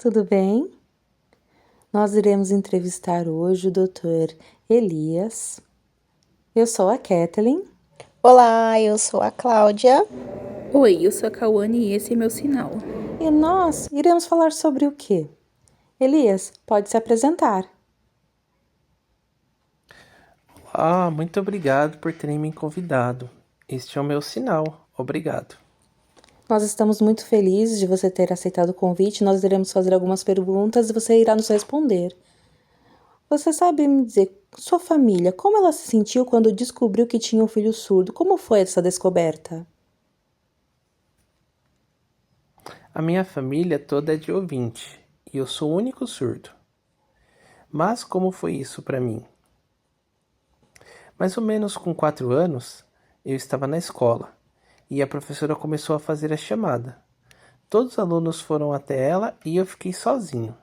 tudo bem? Nós iremos entrevistar hoje o Dr. Elias. Eu sou a Kathleen. Olá, eu sou a Cláudia. Oi, eu sou a Cauane e esse é meu sinal. E nós iremos falar sobre o quê? Elias, pode se apresentar. Muito obrigado por terem me convidado. Este é o meu sinal. Obrigado. Nós estamos muito felizes de você ter aceitado o convite. Nós iremos fazer algumas perguntas e você irá nos responder. Você sabe me dizer, sua família, como ela se sentiu quando descobriu que tinha um filho surdo? Como foi essa descoberta? A minha família toda é de ouvinte e eu sou o único surdo. Mas como foi isso para mim? Mais ou menos com 4 anos, eu estava na escola e a professora começou a fazer a chamada. Todos os alunos foram até ela e eu fiquei sozinho.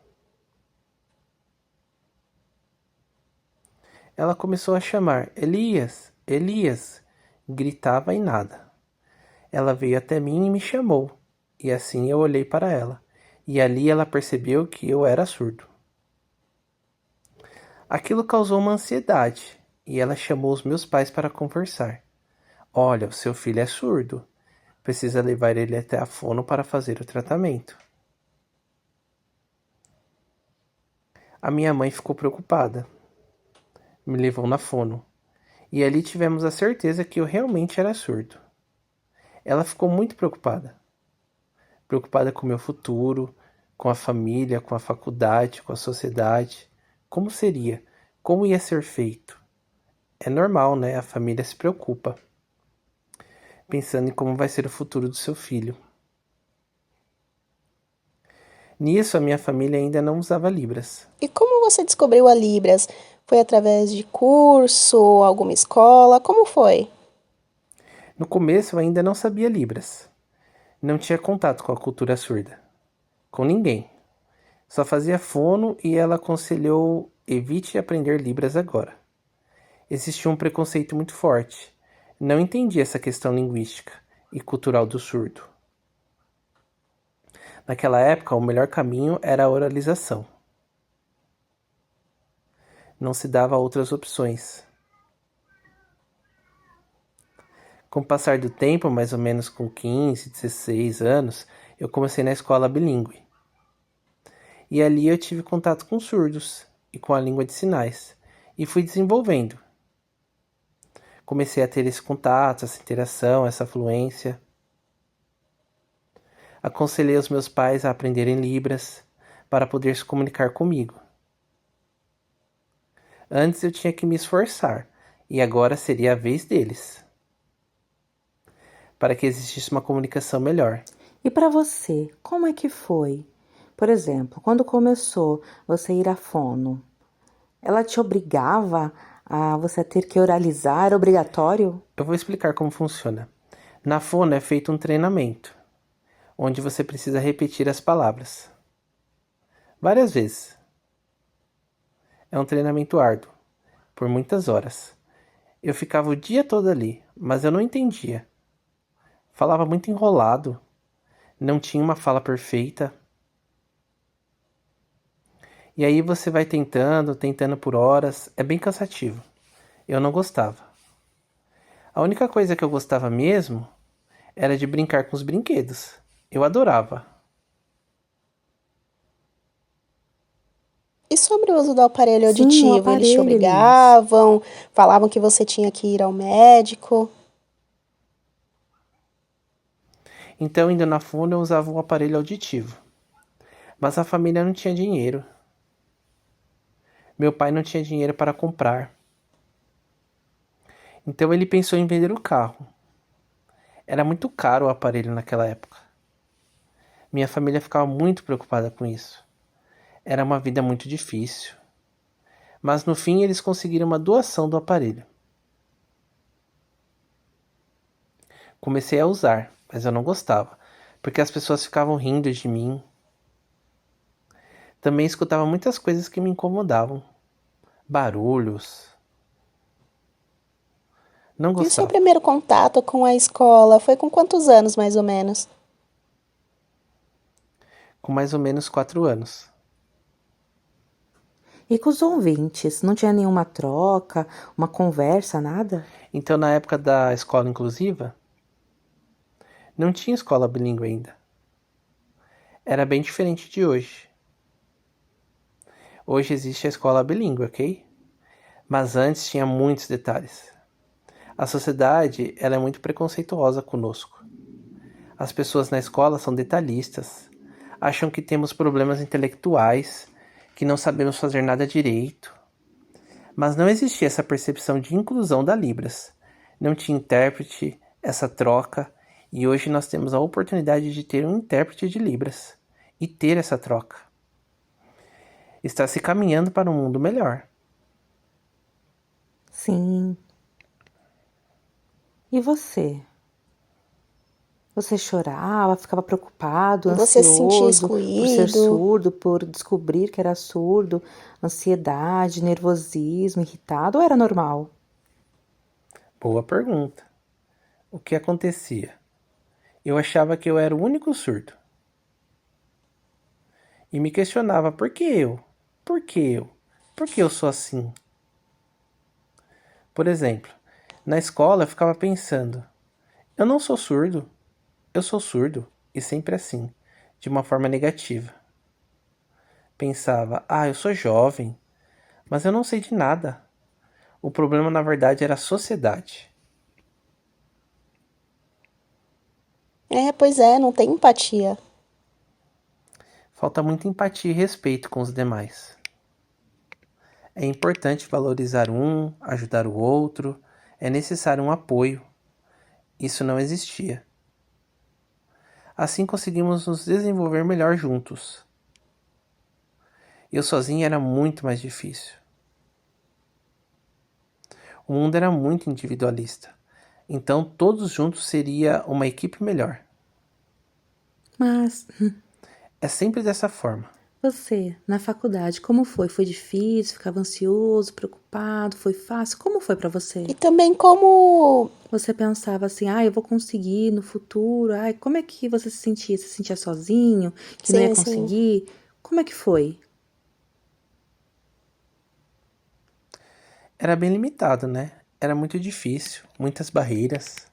Ela começou a chamar: Elias, Elias, gritava e nada. Ela veio até mim e me chamou, e assim eu olhei para ela, e ali ela percebeu que eu era surdo. Aquilo causou uma ansiedade, e ela chamou os meus pais para conversar. Olha, o seu filho é surdo. Precisa levar ele até a fono para fazer o tratamento. A minha mãe ficou preocupada. Me levou na fono, e ali tivemos a certeza que eu realmente era surdo. Ela ficou muito preocupada. Preocupada com o meu futuro, com a família, com a faculdade, com a sociedade. Como seria? Como ia ser feito? É normal, né? A família se preocupa, pensando em como vai ser o futuro do seu filho. Nisso, a minha família ainda não usava Libras. E como você descobriu a Libras? Foi através de curso, alguma escola? Como foi? No começo, eu ainda não sabia Libras. Não tinha contato com a cultura surda. Com ninguém. Só fazia fono e ela aconselhou: evite aprender Libras agora. Existia um preconceito muito forte. Não entendia essa questão linguística e cultural do surdo. Naquela época, o melhor caminho era a oralização. Não se dava outras opções. Com o passar do tempo, mais ou menos com 15, 16 anos, eu comecei na escola bilíngue. E ali eu tive contato com surdos e com a língua de sinais. E fui desenvolvendo. Comecei a ter esse contato, essa interação, essa fluência. Aconselhei os meus pais a aprenderem Libras para poder se comunicar comigo. Antes eu tinha que me esforçar, e agora seria a vez deles, para que existisse uma comunicação melhor. E para você, como é que foi? Por exemplo, quando começou você ir à fono, ela te obrigava a você ter que oralizar, era obrigatório? Eu vou explicar como funciona. Na fono é feito um treinamento, onde você precisa repetir as palavras várias vezes. É um treinamento árduo, por muitas horas. Eu ficava o dia todo ali, mas eu não entendia. Falava muito enrolado, não tinha uma fala perfeita. E aí você vai tentando por horas, é bem cansativo. Eu não gostava. A única coisa que eu gostava mesmo era de brincar com os brinquedos. Eu adorava. E sobre o uso do aparelho Sim, o auditivo? Eles te aparelho, Elias. obrigavam? Falavam que você tinha que ir ao médico? Então, indo na fono, eu usava um aparelho auditivo. Mas a família não tinha dinheiro. Meu pai não tinha dinheiro para comprar. Então ele pensou em vender o carro. Era muito caro o aparelho naquela época. Minha família ficava muito preocupada com isso. Era uma vida muito difícil. Mas no fim eles conseguiram uma doação do aparelho. Comecei a usar, mas eu não gostava, porque as pessoas ficavam rindo de mim. Também escutava muitas coisas que me incomodavam. Barulhos. Não E o seu gostava. primeiro contato com a escola foi com quantos anos, mais ou menos? com mais ou menos 4 anos. E com os ouvintes, não tinha nenhuma troca, uma conversa, nada? Então, na época da escola inclusiva, não tinha escola bilíngue ainda. Era bem diferente de hoje. Hoje existe a escola bilíngue, ok? Mas antes tinha muitos detalhes. A sociedade, ela é muito preconceituosa conosco. As pessoas na escola são detalhistas, acham que temos problemas intelectuais, que não sabemos fazer nada direito. Mas não existia essa percepção de inclusão da Libras. Não tinha intérprete, essa troca, e hoje nós temos a oportunidade de ter um intérprete de Libras e ter essa troca. Está se caminhando para um mundo melhor. Sim. E você? Você chorava, ficava preocupado, Você se sentia ansioso por ser excluído? surdo, por descobrir que era surdo, ansiedade, nervosismo, irritado, ou era normal? Boa pergunta. O que acontecia? Eu achava que eu era o único surdo. E me questionava por que eu? Por que eu? Por que eu sou assim? Por exemplo, na escola eu ficava pensando: eu não sou surdo, eu sou surdo, e sempre assim, de uma forma negativa. Pensava: eu sou jovem, mas eu não sei de nada. O problema na verdade era a sociedade. Pois é, não tem empatia. Falta muita empatia e respeito com os demais. É importante valorizar um, ajudar o outro, é necessário um apoio. Isso não existia. Assim conseguimos nos desenvolver melhor juntos. Eu sozinho era muito mais difícil. O mundo era muito individualista. Então todos juntos seria uma equipe melhor. Mas É sempre dessa forma. você, na faculdade, como foi? Foi difícil? Ficava ansioso, preocupado? Foi fácil? Como foi pra você? E também como Você pensava assim, eu vou conseguir no futuro? Como é que você se sentia? Se sentia sozinho? Que não ia sim, sim. conseguir? Como é que foi? Era bem limitado, né? Era muito difícil, muitas barreiras.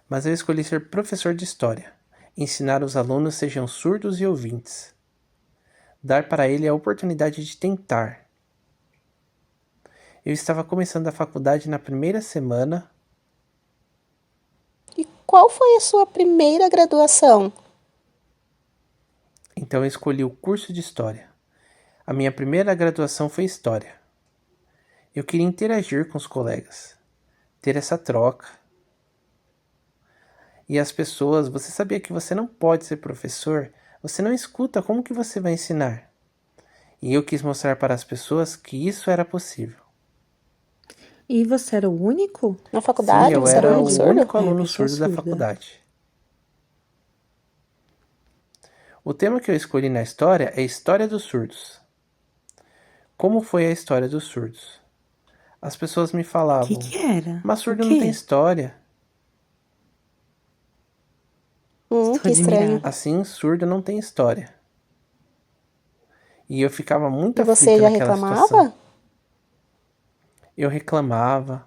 Mas eu escolhi ser professor de história, ensinar os alunos sejam surdos e ouvintes, dar para ele a oportunidade de tentar. Eu estava começando a faculdade na primeira semana, E qual foi a sua primeira graduação? então eu escolhi o curso de história. A minha primeira graduação foi história. Eu queria interagir com os colegas, ter essa troca. E as pessoas, você sabia que você não pode ser professor? Você não escuta, como que você vai ensinar? E eu quis mostrar para as pessoas que isso era possível. E você era o único? Na Sim, faculdade? eu Você era o era único o surdo? único aluno porque eu sou surdo da surda. faculdade. O tema que eu escolhi na história é História dos Surdos. Como foi a história dos surdos? As pessoas me O falavam, que era? mas O surdo não tem quê? história. Que Estou estranho. admirada. Assim, surdo não tem história. E eu ficava muito E você aflito já naquela situação. reclamava? Eu reclamava.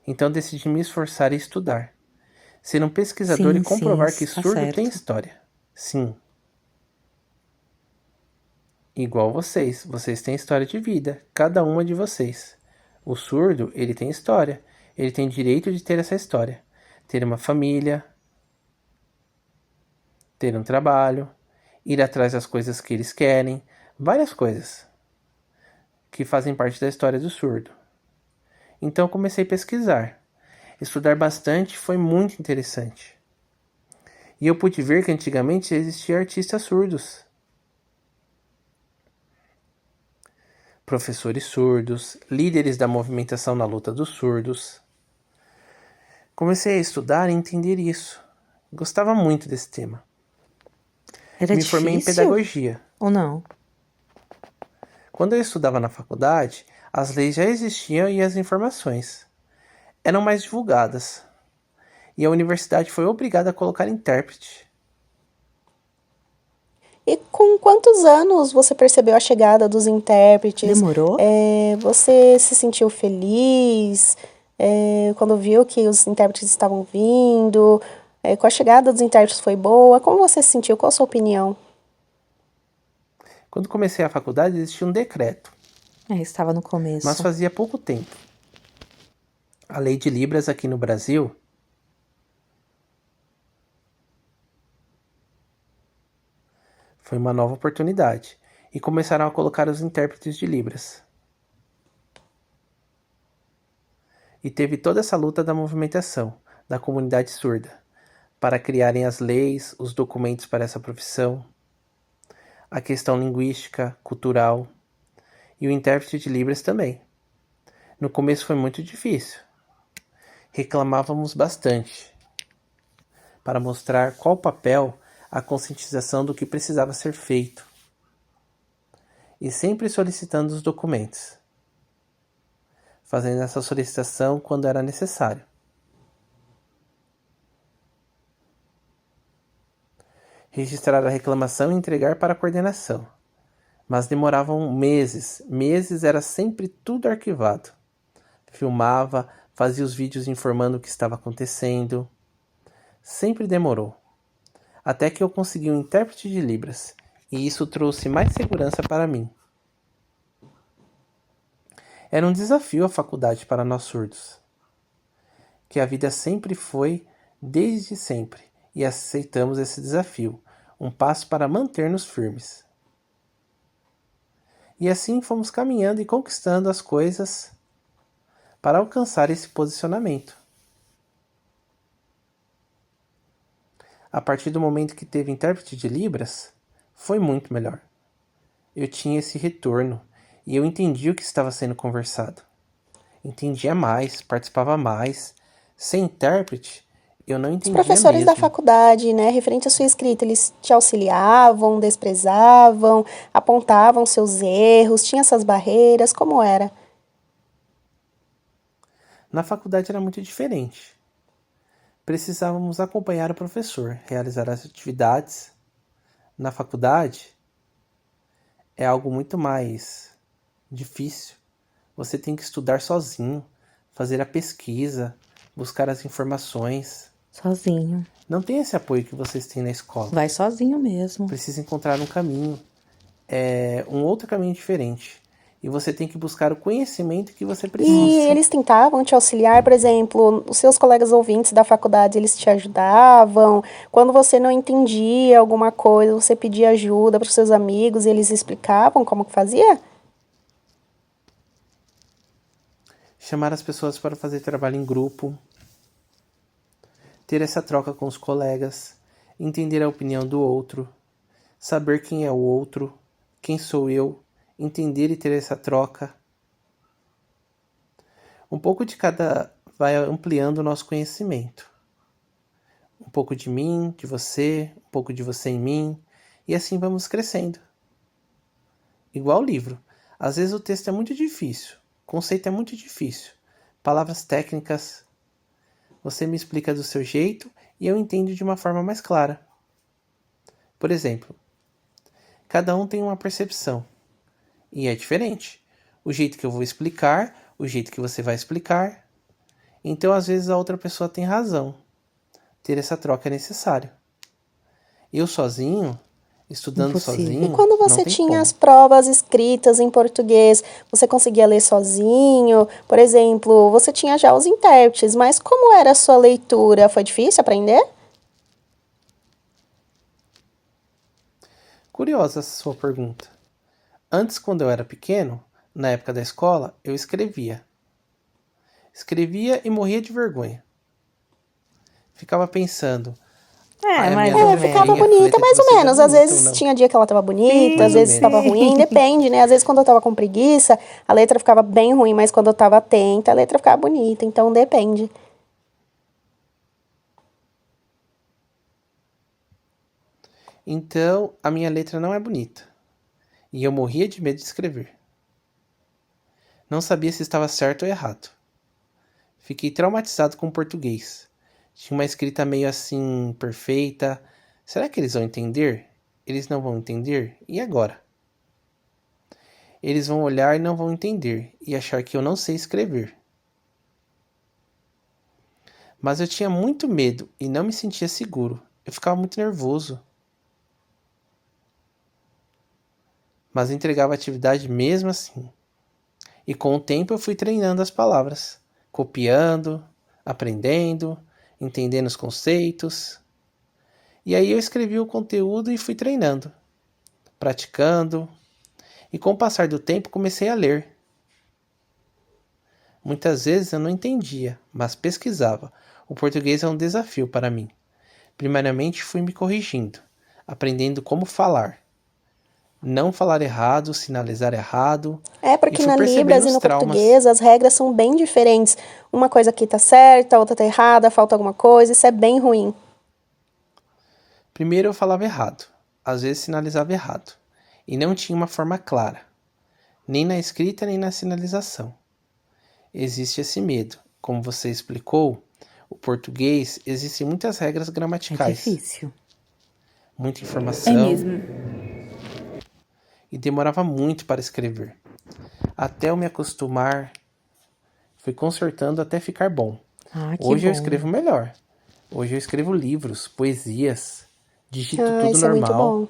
Então decidi me esforçar e estudar. Ser um pesquisador e Sim, comprovar que tá surdo tem certo. história. Sim. Igual vocês. Vocês têm história de vida. Cada uma de vocês. O surdo, ele tem história. Ele tem direito de ter essa história. Ter uma família. Ter um trabalho. Ir atrás das coisas que eles querem. Várias coisas que fazem parte da história do surdo. Então comecei a pesquisar. Estudar bastante foi muito interessante. E eu pude ver que antigamente existiam artistas surdos, professores surdos, líderes da movimentação na luta dos surdos. Comecei a estudar e entender isso. Gostava muito desse tema. Era Me formei em difícil pedagogia. ou não? Quando eu estudava na faculdade, as leis já existiam e as informações eram mais divulgadas. e a universidade foi obrigada a colocar intérprete. E com quantos anos você percebeu a chegada dos intérpretes? Demorou? Você se sentiu feliz quando viu que os intérpretes estavam vindo? Com a chegada dos intérpretes foi boa? Como você se sentiu? Qual a sua opinião? Quando comecei a faculdade existia um decreto, Estava no começo. mas fazia pouco tempo. A lei de Libras aqui no Brasil foi uma nova oportunidade e começaram a colocar os intérpretes de Libras. E teve toda essa luta da movimentação, da comunidade surda, para criarem as leis, os documentos para essa profissão, a questão linguística, cultural e o intérprete de Libras também. No começo foi muito difícil. Reclamávamos bastante para mostrar qual papel a conscientização do que precisava ser feito e sempre solicitando os documentos, fazendo essa solicitação quando era necessário. Registrar a reclamação e entregar para a coordenação, mas demoravam meses era sempre tudo arquivado. Filmava, fazia os vídeos informando o que estava acontecendo. Sempre demorou. Até que eu consegui um intérprete de Libras, e isso trouxe mais segurança para mim. Era um desafio a faculdade para nós surdos, que a vida sempre foi, desde sempre, e aceitamos esse desafio, um passo para manter-nos firmes. E assim fomos caminhando e conquistando as coisas para alcançar esse posicionamento. A partir do momento que teve intérprete de Libras, foi muito melhor. Eu tinha esse retorno e eu entendi o que estava sendo conversado. Entendia mais, participava mais. Sem intérprete, eu não Os entendia professores da mesmo. faculdade, né, referente à sua escrita, eles te auxiliavam, desprezavam, apontavam seus erros, tinha essas barreiras, como era? Na faculdade era muito diferente. Precisávamos acompanhar o professor, realizar as atividades. Na faculdade é algo muito mais difícil. Você tem que estudar sozinho, fazer a pesquisa, buscar as informações. Sozinho. Não tem esse apoio que vocês têm na escola. Vai sozinho mesmo. Precisa encontrar um caminho, um outro caminho diferente. E você tem que buscar o conhecimento que você E precisa. eles tentavam te auxiliar, por exemplo, os seus colegas ouvintes da faculdade, eles te ajudavam? Quando você não entendia alguma coisa, você pedia ajuda para os seus amigos e eles explicavam como que fazia? Chamar as pessoas para fazer trabalho em grupo. Ter essa troca com os colegas. Entender a opinião do outro. Saber quem é o outro. Quem sou eu. Entender e ter essa troca. Um pouco de cada vai ampliando o nosso conhecimento. Um pouco de mim, de você, um pouco de você em mim, e assim vamos crescendo. Igual livro. Às vezes o texto é muito difícil, o conceito é muito difícil, palavras técnicas. Você me explica do seu jeito e eu entendo de uma forma mais clara. Por exemplo, cada um tem uma percepção. E é diferente. O jeito que eu vou explicar, o jeito que você vai explicar. Então, às vezes, a outra pessoa tem razão. Ter essa troca é necessário. Eu sozinho, estudando Impossível. sozinho, E quando não você tem tinha como. as provas escritas em português, você conseguia ler sozinho? Por exemplo, você tinha já os intérpretes, mas como era a sua leitura? Foi difícil aprender? Curiosa essa sua pergunta. Antes, quando eu era pequeno, na época da escola, eu escrevia. Escrevia e morria de vergonha. Ficava pensando. Mais minha ou letra é Ficava feia, a bonita letra de mais ou vocês é menos. Às bonita ou vezes não? tinha dia que ela tava bonita, Sim, às vezes sim. tava ruim, depende, né? Às vezes quando eu tava com preguiça, a letra ficava bem ruim, mas quando eu tava atenta, a letra ficava bonita, então depende. Então, a minha letra não é bonita. E eu morria de medo de escrever. Não sabia se estava certo ou errado. Fiquei traumatizado com o português. Tinha uma escrita meio assim, perfeita. Será que eles vão entender? Eles não vão entender? E agora? Eles vão olhar e não vão entender e achar que eu não sei escrever. Mas eu tinha muito medo e não me sentia seguro. Eu ficava muito nervoso. Mas entregava a atividade mesmo assim. E com o tempo eu fui treinando as palavras, copiando, aprendendo, entendendo os conceitos. E aí eu escrevi o conteúdo e fui treinando, praticando. E com o passar do tempo comecei a ler. Muitas vezes eu não entendia, mas pesquisava. O português é um desafio para mim. Primeiramente fui me corrigindo, aprendendo como falar. Não falar errado, sinalizar errado. É E porque fui na percebendo Libras e os no traumas. português as regras são bem diferentes. Uma coisa aqui tá certa, a outra tá errada, falta alguma coisa, isso é bem ruim. Primeiro eu falava errado, às vezes sinalizava errado. E não tinha uma forma clara, nem na escrita nem na sinalização. Existe esse medo. Como você explicou, o português existem muitas regras É gramaticais, difícil. muita É informação mesmo. e demorava muito para escrever. Até eu me acostumar, fui consertando até ficar bom. Ah, que Hoje eu bom. escrevo melhor. Hoje eu escrevo livros, poesias, digito Ah, tudo isso é muito normal. bom.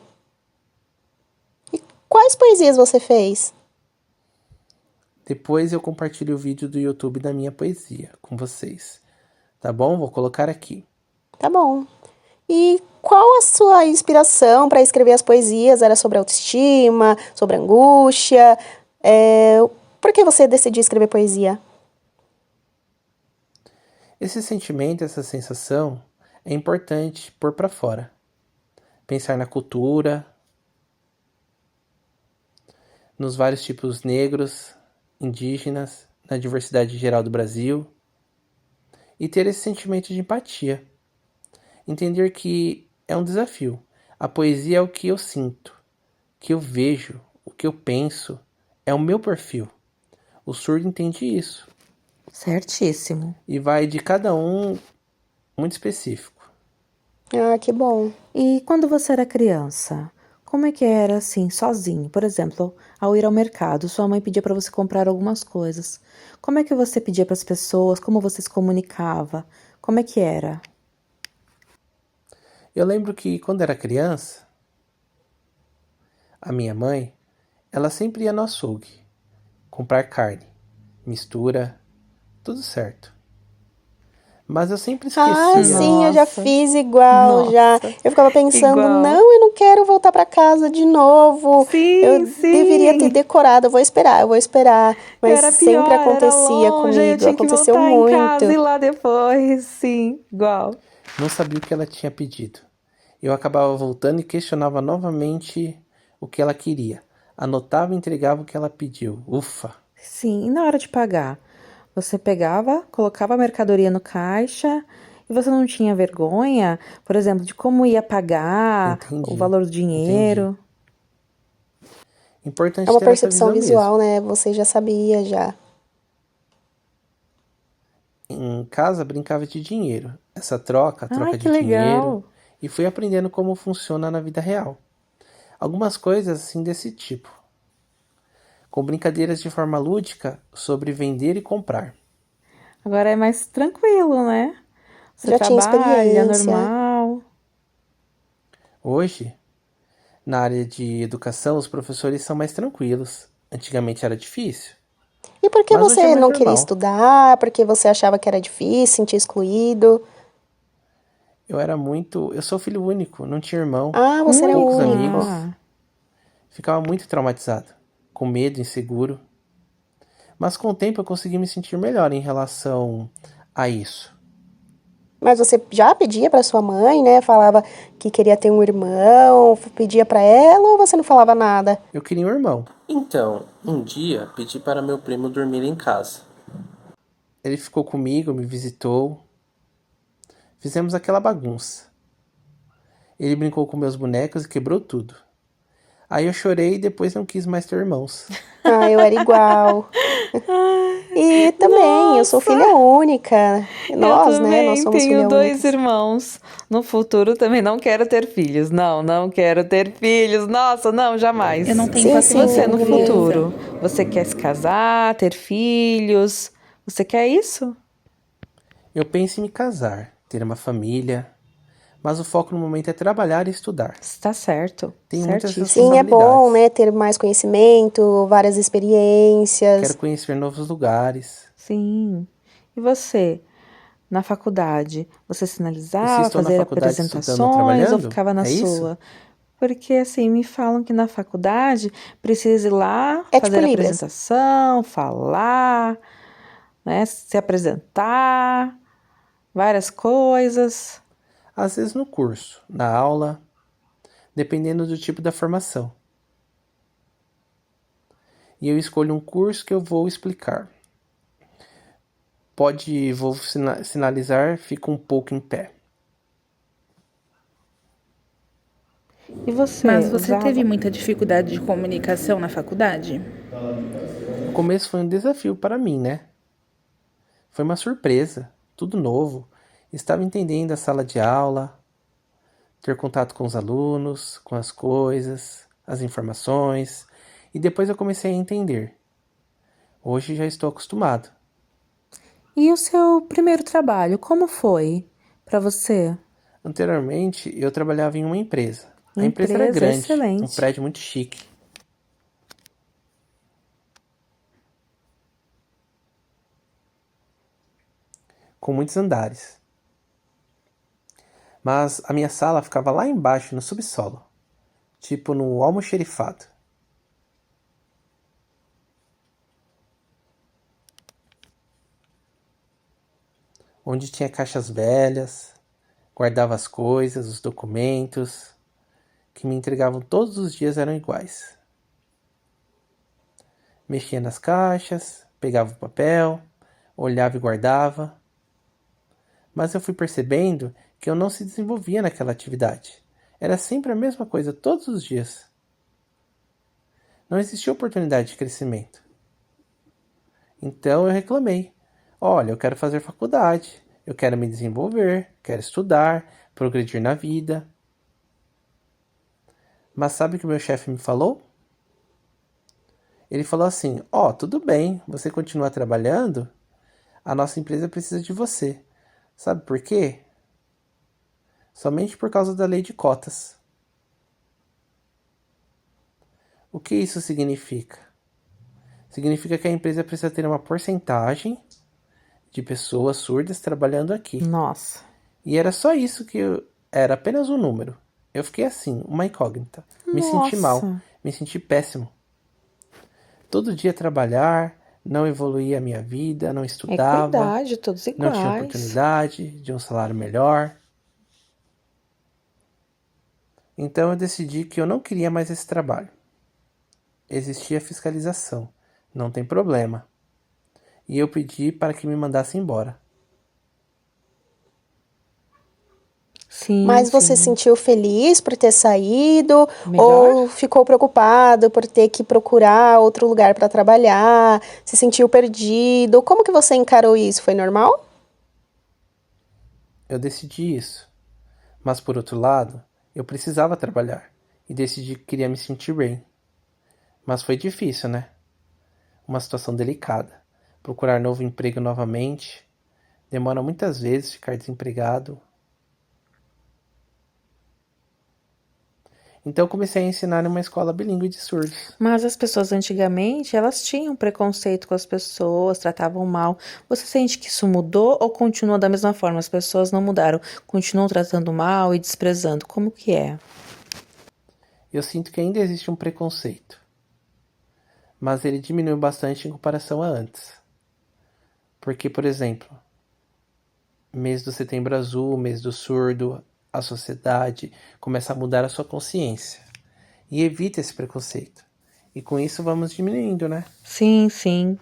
Quais poesias você fez? Depois eu compartilho o vídeo do YouTube da minha poesia com vocês. Tá bom? Vou colocar aqui. Tá bom. E qual a sua inspiração para escrever as poesias? Era sobre autoestima, sobre angústia? Por que você decidiu escrever poesia? Esse sentimento, essa sensação é importante pôr para fora. Pensar na cultura, nos vários tipos negros, indígenas, na diversidade geral do Brasil e ter esse sentimento de empatia. Entender que é um desafio. A poesia é o que eu sinto, o que eu vejo, o que eu penso, é o meu perfil. O surdo entende isso Certíssimo. e vai de cada um muito específico. Ah, que bom. E quando você era criança, como é que era assim, sozinho? Por exemplo, ao ir ao mercado, sua mãe pedia para você comprar algumas coisas. Como é que você pedia para as pessoas? Como você se comunicava? Como é que era? Eu lembro que quando era criança, a minha mãe, ela sempre ia no açougue comprar carne, mistura, tudo certo. Mas eu sempre Ah, esquecia. sim, eu já Nossa, fiz igual já. nossa, Eu ficava pensando, igual. não, eu não quero voltar para casa de novo. Eu Sim, deveria ter sim. decorado, eu vou esperar. Mas Era sempre pior, era acontecia longe, aí eu comigo, tinha que aconteceu voltar em casa e muito. ir lá depois. Sim, igual. Não sabia o que ela tinha pedido. Eu acabava voltando e questionava novamente o que ela queria. Anotava e entregava o que ela pediu. Ufa! Sim, e na hora de pagar? Você pegava, colocava a mercadoria no caixa e você não tinha vergonha, por exemplo, de como ia pagar, o Entendi. valor do Entendi. dinheiro? É Importante uma ter essa percepção visão mesmo. visual, né? Você já sabia já. Em casa brincava de dinheiro. Essa troca, Ai, troca que de dinheiro, legal! e fui aprendendo como funciona na vida real. Algumas coisas assim desse tipo, com brincadeiras de forma lúdica sobre vender e comprar. Agora é mais tranquilo, né? Você Já tinha trabalha experiência. normal. Hoje, na área de educação, os professores são mais tranquilos. Antigamente era difícil, E por que mas hoje é você mais não queria normal. estudar? Porque você achava que era difícil, sentia excluído? Eu sou filho único, não tinha irmão, Ah, você era poucos único. amigos, Ah, ficava muito traumatizado, com medo, inseguro. Mas com o tempo eu consegui me sentir melhor em relação a isso. Mas você já pedia para sua mãe, né? Falava que queria ter um irmão, pedia para ela ou você não falava nada? Eu queria um irmão. Então, um dia pedi para meu primo dormir em casa. Ele ficou comigo, me visitou, fizemos aquela bagunça. Ele brincou com meus bonecos e quebrou tudo. Aí eu chorei e depois não quis mais ter irmãos. Ah, eu era igual. E também, eu sou Nossa! filha única. Eu Nós, né? Nós também somos tenho filha dois únicas. irmãos. No futuro também não quero ter filhos. Não, não quero ter filhos. Nossa, não, jamais. Eu não tenho Sim, E sim, paciência você é no com bonito. criança. futuro? Você quer se casar, ter filhos? Você quer isso? Eu penso em me casar, ter uma família, mas o foco no momento é trabalhar e estudar. Está certo, Tenho muitas Sim, é bom, responsabilidades. né? Ter mais conhecimento, várias Quero experiências. conhecer novos lugares. Sim. E você? Na faculdade, você E se sinalizava, estou na fazer faculdade estudando ou apresentações ou trabalhando? ficava na É isso? sua? Porque assim, me falam que na faculdade precisa ir lá É tipo fazer Libras. apresentação, falar, né, se apresentar, várias coisas. Às vezes no curso, na aula, dependendo do tipo da formação. E eu escolho um curso que eu vou explicar. Vou sinalizar, fico um pouco em pé. E Mas você você teve usava? muita dificuldade de comunicação na faculdade? O começo foi um desafio para mim, né? Foi uma surpresa, tudo novo. Estava entendendo a sala de aula, ter contato com os alunos, com as coisas, as informações, e depois eu comecei a entender. Hoje já estou acostumado. E o seu primeiro trabalho, como foi para você? Anteriormente, eu trabalhava em uma empresa. A empresa era Empresa grande, um excelente. prédio muito chique, com muitos andares. Mas a minha sala ficava lá embaixo, no subsolo, tipo no almoxerifado, onde tinha caixas velhas, guardava as coisas, os documentos, que me entregavam todos os dias eram iguais. Mexia nas caixas, pegava o papel, olhava e guardava. Mas eu fui percebendo que eu não se desenvolvia naquela atividade. Era sempre a mesma coisa todos os dias. Não existia oportunidade de crescimento. Então eu reclamei. Olha, eu quero fazer faculdade, eu quero me desenvolver, quero estudar, progredir na vida. Mas sabe o que o meu chefe me falou? Ele falou assim: Ó, tudo bem, você continua trabalhando, a nossa empresa precisa de você. Sabe por quê? Somente por causa da lei de cotas. O que isso significa? Significa que a empresa precisa ter uma porcentagem de pessoas surdas trabalhando aqui. Nossa. E era só isso era apenas um número. Eu fiquei assim, uma incógnita. Me senti mal, Nossa. me senti péssimo. Todo dia trabalhar, não evoluía a minha vida, não estudava, Equidade, todos não tinha iguais. oportunidade de um salário melhor. Então eu decidi que eu não queria mais esse trabalho. Existia fiscalização, não tem problema. E eu pedi para que me mandasse embora. Sim, Mas você se sim. sentiu feliz por ter saído Melhor? ou ficou preocupado por ter que procurar outro lugar para trabalhar? Se sentiu perdido? Como que você encarou isso? Foi normal? Eu decidi isso. Mas por outro lado, eu precisava trabalhar e decidi que queria me sentir bem. Mas foi difícil, né? Uma situação delicada. Procurar novo emprego novamente. Demora muitas vezes ficar desempregado. Então eu comecei a ensinar em uma escola bilíngue de surdos. Mas as pessoas antigamente, elas tinham preconceito com as pessoas, tratavam mal. Você sente que isso mudou ou continua da mesma forma? As pessoas não mudaram, continuam tratando mal e desprezando. Como que é? Eu sinto que ainda existe um preconceito, mas ele diminuiu bastante em comparação a antes. Porque, por exemplo, mês do Setembro Azul, mês do surdo, a sociedade começa a mudar a sua consciência e evita esse preconceito. E com isso vamos diminuindo, né? Sim, sim.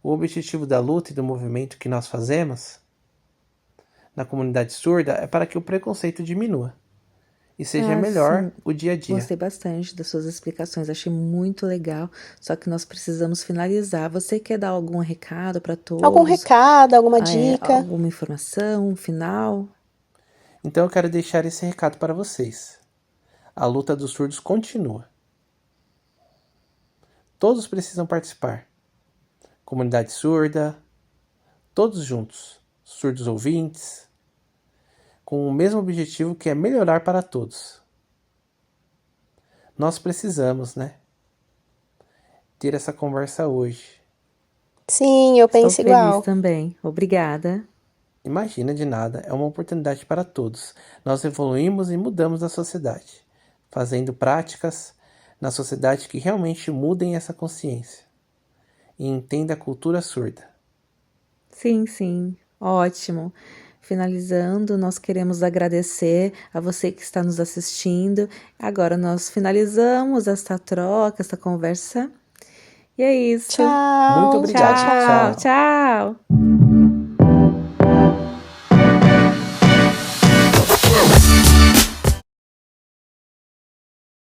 O objetivo da luta e do movimento que nós fazemos na comunidade surda é para que o preconceito diminua e seja Ah, melhor sim. o dia a dia. Gostei bastante das suas explicações, achei muito legal. Só que nós precisamos finalizar. Você quer dar algum recado para Algum todos? recado, alguma dica? Alguma informação final? Então eu quero deixar esse recado para vocês. A luta dos surdos continua. Todos precisam participar. Comunidade surda, todos juntos, surdos ouvintes, com o mesmo objetivo que é melhorar para todos. Nós precisamos, né, ter essa conversa hoje. Sim, eu Estou penso feliz igual. também. Obrigada. Imagina de nada, é uma oportunidade para todos. Nós evoluímos e mudamos a sociedade, fazendo práticas na sociedade que realmente mudem essa consciência e entenda a cultura surda. Sim, sim. Ótimo. Finalizando, nós queremos agradecer a você que está nos assistindo. Agora nós finalizamos esta troca, essa conversa. E é isso. Tchau. Muito obrigado. Tchau, Tchau. tchau.